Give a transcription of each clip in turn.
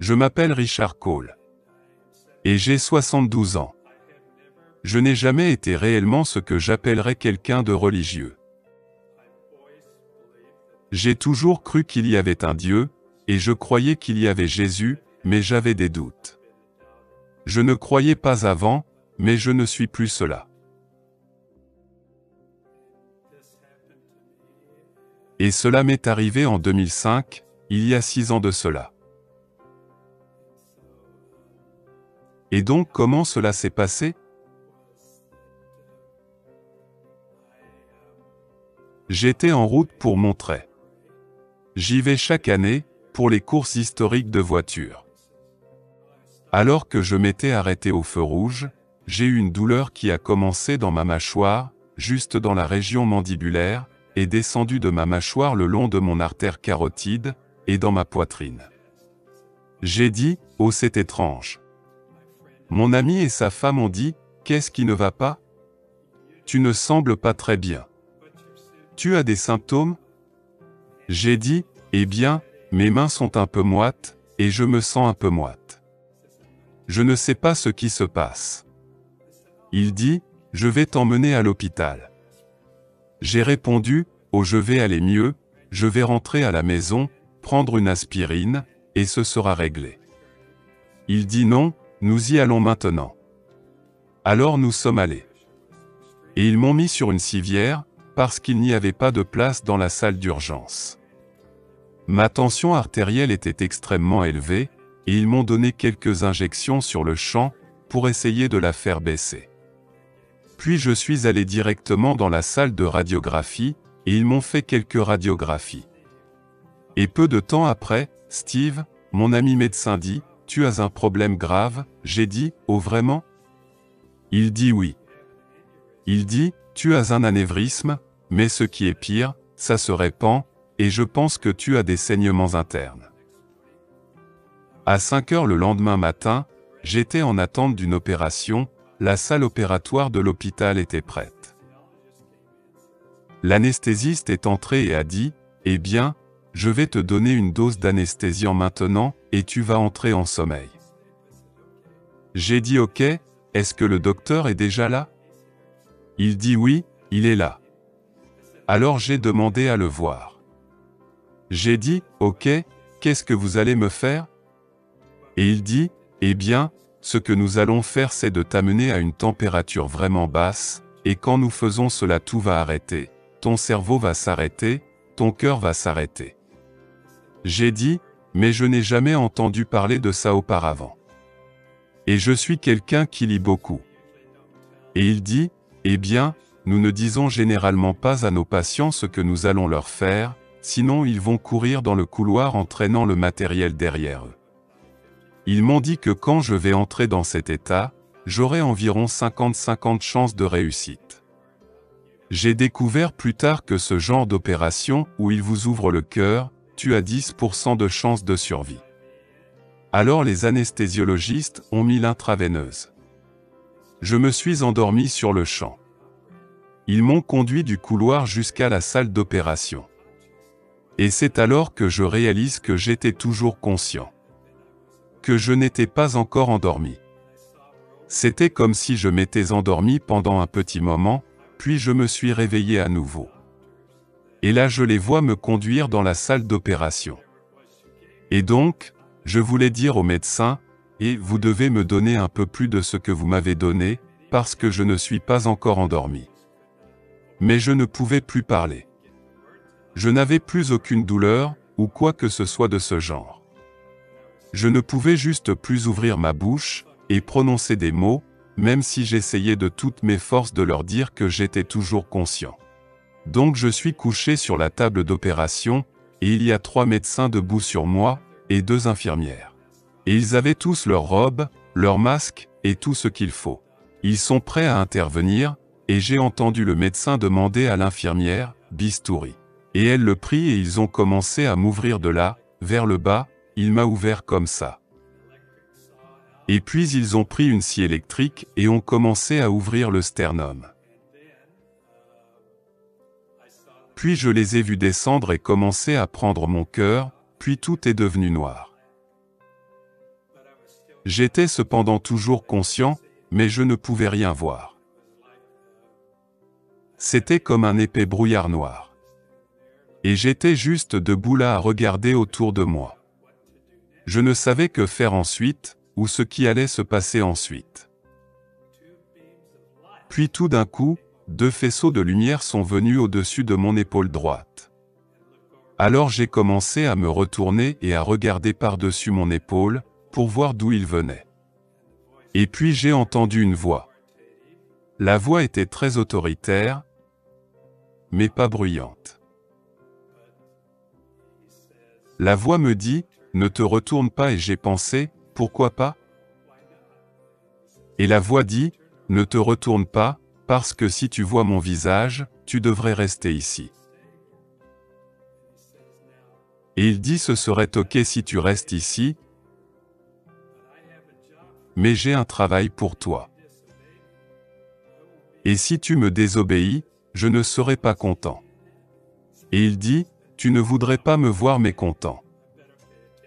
Je m'appelle Richard Cole. Et j'ai 72 ans. Je n'ai jamais été réellement ce que j'appellerais quelqu'un de religieux. J'ai toujours cru qu'il y avait un Dieu, et je croyais qu'il y avait Jésus, mais j'avais des doutes. Je ne croyais pas avant, mais je ne suis plus cela. Et cela m'est arrivé en 2005, il y a 6 ans de cela. Et donc comment cela s'est passé? J'étais en route pour Monterey. J'y vais chaque année, pour les courses historiques de voitures. Alors que je m'étais arrêté au feu rouge, j'ai eu une douleur qui a commencé dans ma mâchoire, juste dans la région mandibulaire, et descendu de ma mâchoire le long de mon artère carotide, et dans ma poitrine. J'ai dit, oh c'est étrange. Mon ami et sa femme ont dit, qu'est-ce qui ne va pas? Tu ne sembles pas très bien. Tu as des symptômes? J'ai dit, eh bien, mes mains sont un peu moites, et je me sens un peu moite. Je ne sais pas ce qui se passe. Il dit, je vais t'emmener à l'hôpital. J'ai répondu, oh je vais aller mieux, je vais rentrer à la maison, prendre une aspirine, et ce sera réglé. Il dit non, nous y allons maintenant. Alors nous sommes allés. Et ils m'ont mis sur une civière, parce qu'il n'y avait pas de place dans la salle d'urgence. Ma tension artérielle était extrêmement élevée, et ils m'ont donné quelques injections sur le champ, pour essayer de la faire baisser. Puis je suis allé directement dans la salle de radiographie, et ils m'ont fait quelques radiographies. Et peu de temps après, Steve, mon ami médecin dit, tu as un problème grave, j'ai dit, oh vraiment? Il dit oui. Il dit, tu as un anévrisme, mais ce qui est pire, ça se répand, et je pense que tu as des saignements internes. À 5 heures le lendemain matin, j'étais en attente d'une opération, la salle opératoire de l'hôpital était prête. L'anesthésiste est entré et a dit, eh bien, je vais te donner une dose d'anesthésiant maintenant, et tu vas entrer en sommeil. J'ai dit ok, est-ce que le docteur est déjà là? Il dit oui, il est là. Alors j'ai demandé à le voir. J'ai dit, ok, qu'est-ce que vous allez me faire? Et il dit, eh bien, ce que nous allons faire c'est de t'amener à une température vraiment basse, et quand nous faisons cela tout va arrêter, ton cerveau va s'arrêter, ton cœur va s'arrêter. J'ai dit, mais je n'ai jamais entendu parler de ça auparavant. Et je suis quelqu'un qui lit beaucoup. Et il dit, eh bien, nous ne disons généralement pas à nos patients ce que nous allons leur faire, sinon ils vont courir dans le couloir en traînant le matériel derrière eux. Ils m'ont dit que quand je vais entrer dans cet état, j'aurai environ 50-50 chances de réussite. J'ai découvert plus tard que ce genre d'opération où ils vous ouvrent le cœur, tu as 10% de chances de survie. Alors les anesthésiologistes ont mis l'intraveineuse. Je me suis endormi sur le champ. Ils m'ont conduit du couloir jusqu'à la salle d'opération. Et c'est alors que je réalise que j'étais toujours conscient. Que je n'étais pas encore endormi. C'était comme si je m'étais endormi pendant un petit moment, puis je me suis réveillé à nouveau. Et là je les vois me conduire dans la salle d'opération. Et donc, je voulais dire au médecin, et vous devez me donner un peu plus de ce que vous m'avez donné, parce que je ne suis pas encore endormi. Mais je ne pouvais plus parler. Je n'avais plus aucune douleur, ou quoi que ce soit de ce genre. Je ne pouvais juste plus ouvrir ma bouche, et prononcer des mots, même si j'essayais de toutes mes forces de leur dire que j'étais toujours conscient. Donc je suis couché sur la table d'opération, et il y a 3 médecins debout sur moi, et 2 infirmières. Et ils avaient tous leurs robes, leurs masques, et tout ce qu'il faut. Ils sont prêts à intervenir, et j'ai entendu le médecin demander à l'infirmière, bistouri. Et elle le prit et ils ont commencé à m'ouvrir de là, vers le bas, il m'a ouvert comme ça. Et puis ils ont pris une scie électrique et ont commencé à ouvrir le sternum. Puis je les ai vus descendre et commencer à prendre mon cœur, puis tout est devenu noir. J'étais cependant toujours conscient, mais je ne pouvais rien voir. C'était comme un épais brouillard noir. Et j'étais juste debout là à regarder autour de moi. Je ne savais que faire ensuite, ou ce qui allait se passer ensuite. Puis tout d'un coup, 2 faisceaux de lumière sont venus au-dessus de mon épaule droite. Alors j'ai commencé à me retourner et à regarder par-dessus mon épaule, pour voir d'où ils venaient. Et puis j'ai entendu une voix. La voix était très autoritaire, mais pas bruyante. La voix me dit, « Ne te retourne pas » et j'ai pensé, « Pourquoi pas ?» Et la voix dit, « Ne te retourne pas, parce que si tu vois mon visage, tu devrais rester ici. » Et il dit, « Ce serait ok si tu restes ici, mais j'ai un travail pour toi. Et si tu me désobéis, je ne serai pas content. » Et il dit, « Tu ne voudrais pas me voir mécontent. »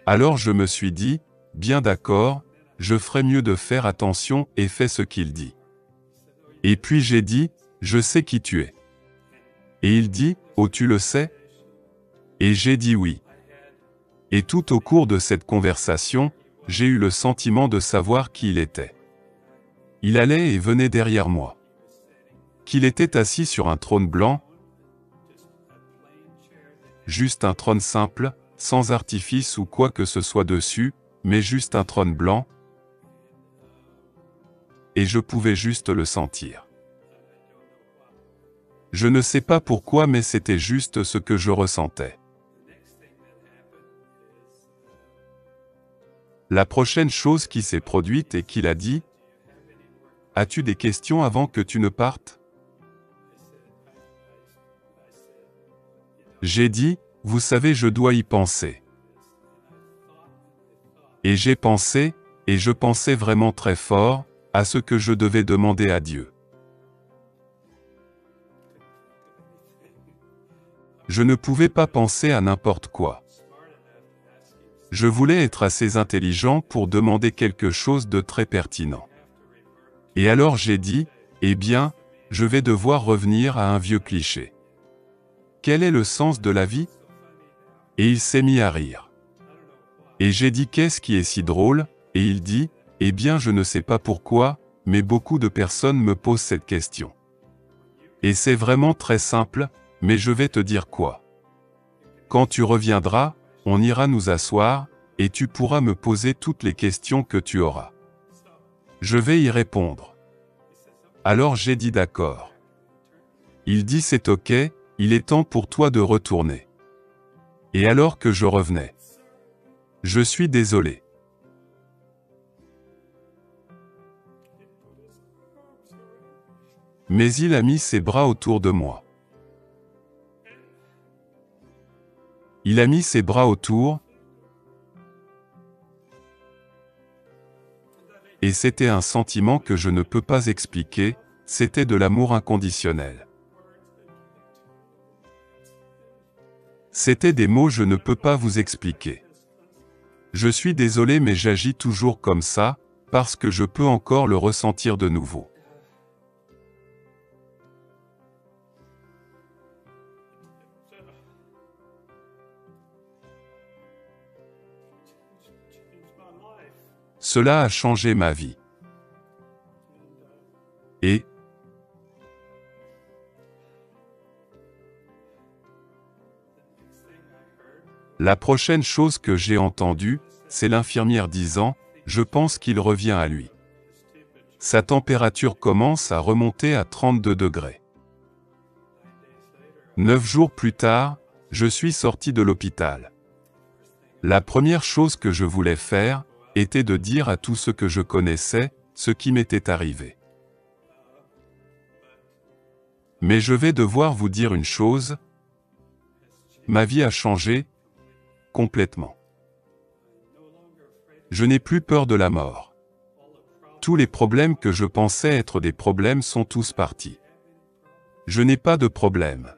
Alors je me suis dit, « Bien d'accord, je ferai mieux de faire attention et fais ce qu'il dit. » Et puis j'ai dit, « Je sais qui tu es. » Et il dit, « Oh, tu le sais ?» Et j'ai dit oui. Et tout au cours de cette conversation, j'ai eu le sentiment de savoir qui il était. Il allait et venait derrière moi. Qu'il était assis sur un trône blanc, juste un trône simple, sans artifice ou quoi que ce soit dessus, mais juste un trône blanc, et je pouvais juste le sentir. Je ne sais pas pourquoi, mais c'était juste ce que je ressentais. La prochaine chose qui s'est produite est qu'il a dit, « As-tu des questions avant que tu ne partes ?» J'ai dit, « Vous savez, je dois y penser. » Et j'ai pensé, et je pensais vraiment très fort, à ce que je devais demander à Dieu. Je ne pouvais pas penser à n'importe quoi. Je voulais être assez intelligent pour demander quelque chose de très pertinent. Et alors j'ai dit, « Eh bien, je vais devoir revenir à un vieux cliché. Quel est le sens de la vie ?» Et il s'est mis à rire. Et j'ai dit, « Qu'est-ce qui est si drôle ?» Et il dit, « Eh bien, je ne sais pas pourquoi, mais beaucoup de personnes me posent cette question. Et c'est vraiment très simple, mais je vais te dire quoi. Quand tu reviendras, on ira nous asseoir, et tu pourras me poser toutes les questions que tu auras. Je vais y répondre. » Alors j'ai dit d'accord. Il dit, « C'est ok, il est temps pour toi de retourner. » Et alors que je revenais. Je suis désolé. Mais il a mis ses bras autour de moi. Il a mis ses bras autour, et c'était un sentiment que je ne peux pas expliquer, c'était de l'amour inconditionnel. C'était des mots je ne peux pas vous expliquer. Je suis désolé mais j'agis toujours comme ça, parce que je peux encore le ressentir de nouveau. Cela a changé ma vie. Et la prochaine chose que j'ai entendue, c'est l'infirmière disant, « Je pense qu'il revient à lui. » Sa température commence à remonter à 32 degrés. 9 jours plus tard, je suis sorti de l'hôpital. La première chose que je voulais faire, était de dire à tous ceux que je connaissais, ce qui m'était arrivé. Mais je vais devoir vous dire une chose, ma vie a changé, complètement. Je n'ai plus peur de la mort. Tous les problèmes que je pensais être des problèmes sont tous partis. Je n'ai pas de problème.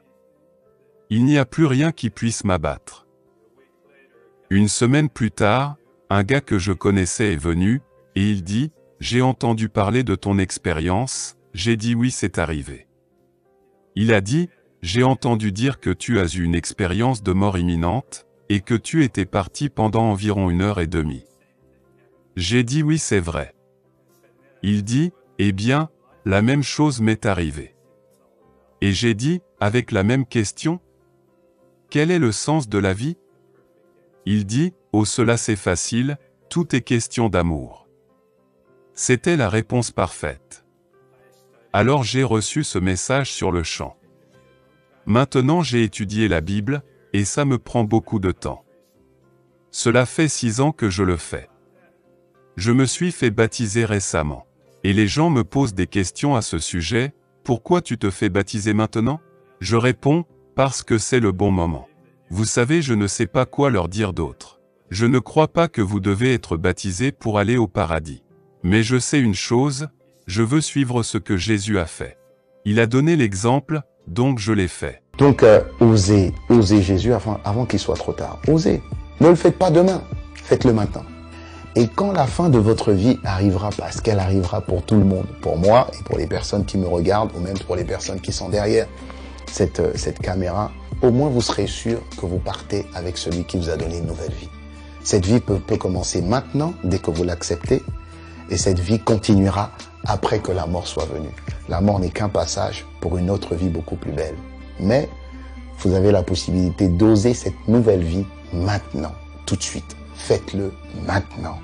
Il n'y a plus rien qui puisse m'abattre. Une semaine plus tard, un gars que je connaissais est venu, Et il dit, j'ai entendu parler de ton expérience, j'ai dit oui c'est arrivé. Il a dit, j'ai entendu dire que tu as eu une expérience de mort imminente, et que tu étais parti pendant environ 1h30. J'ai dit oui c'est vrai. Il dit, eh bien, la même chose m'est arrivée. Et j'ai dit, avec la même question, quel est le sens de la vie? Il dit, oh cela c'est facile, tout est question d'amour. C'était la réponse parfaite. Alors j'ai reçu ce message sur le champ. Maintenant j'ai étudié la Bible, et ça me prend beaucoup de temps. Cela fait 6 ans que je le fais. Je me suis fait baptiser récemment. Et les gens me posent des questions à ce sujet, pourquoi tu te fais baptiser maintenant? Je réponds, parce que c'est le bon moment. Vous savez, je ne sais pas quoi leur dire d'autre. Je ne crois pas que vous devez être baptisé pour aller au paradis. Mais je sais une chose, je veux suivre ce que Jésus a fait. Il a donné l'exemple, donc je l'ai fait. Donc, osez Jésus avant qu'il soit trop tard. Osez. Ne le faites pas demain, faites-le maintenant. Et quand la fin de votre vie arrivera, parce qu'elle arrivera pour tout le monde, pour moi et pour les personnes qui me regardent, ou même pour les personnes qui sont derrière cette caméra, au moins vous serez sûr que vous partez avec celui qui vous a donné une nouvelle vie. Cette vie peut commencer maintenant, dès que vous l'acceptez, et cette vie continuera après que la mort soit venue. La mort n'est qu'un passage pour une autre vie beaucoup plus belle. Mais vous avez la possibilité d'oser cette nouvelle vie maintenant, tout de suite. Faites-le maintenant,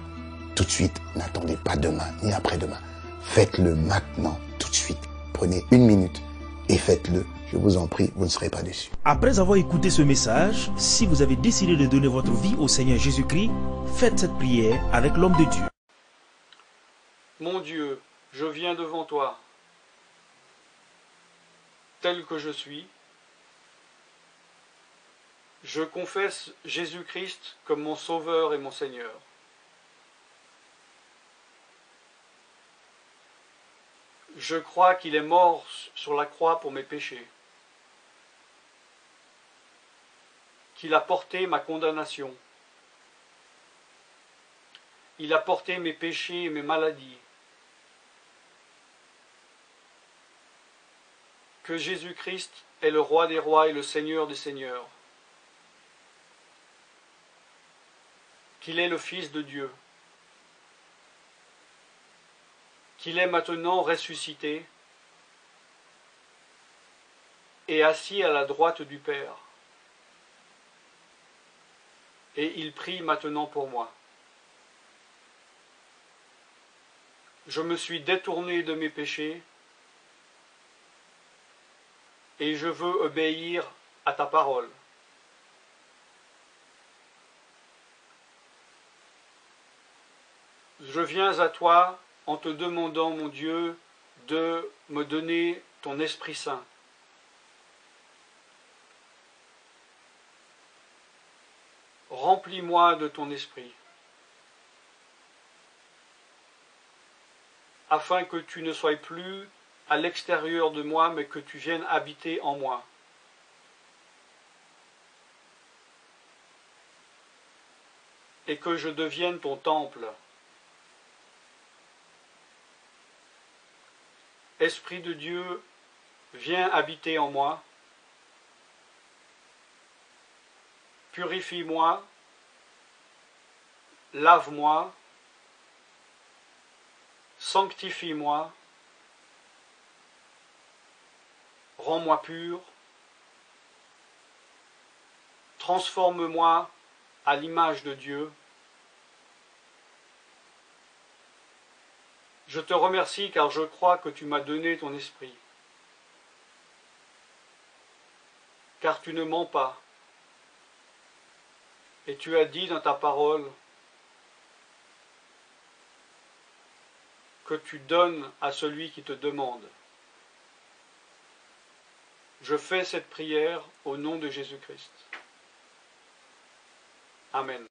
tout de suite. N'attendez pas demain ni après-demain. Faites-le maintenant, tout de suite. Prenez 1 minute et faites-le. Je vous en prie, vous ne serez pas déçus. Après avoir écouté ce message, si vous avez décidé de donner votre vie au Seigneur Jésus-Christ, faites cette prière avec l'homme de Dieu. Mon Dieu, je viens devant toi, tel que je suis. Je confesse Jésus-Christ comme mon Sauveur et mon Seigneur. Je crois qu'il est mort sur la croix pour mes péchés, qu'il a porté ma condamnation. Il a porté mes péchés et mes maladies. Que Jésus-Christ est le Roi des rois et le Seigneur des seigneurs. Qu'il est le Fils de Dieu. Qu'il est maintenant ressuscité et assis à la droite du Père. Et il prie maintenant pour moi. Je me suis détourné de mes péchés et je veux obéir à ta parole. Je viens à toi en te demandant, mon Dieu, de me donner ton Esprit Saint. Remplis-moi de ton Esprit, afin que tu ne sois plus à l'extérieur de moi, mais que tu viennes habiter en moi. Et que je devienne ton temple. Esprit de Dieu, viens habiter en moi. Purifie-moi, lave-moi, sanctifie-moi, rends-moi pur, transforme-moi à l'image de Dieu. Je te remercie car je crois que tu m'as donné ton esprit. Car tu ne mens pas. Et tu as dit dans ta parole que tu donnes à celui qui te demande. Je fais cette prière au nom de Jésus-Christ. Amen.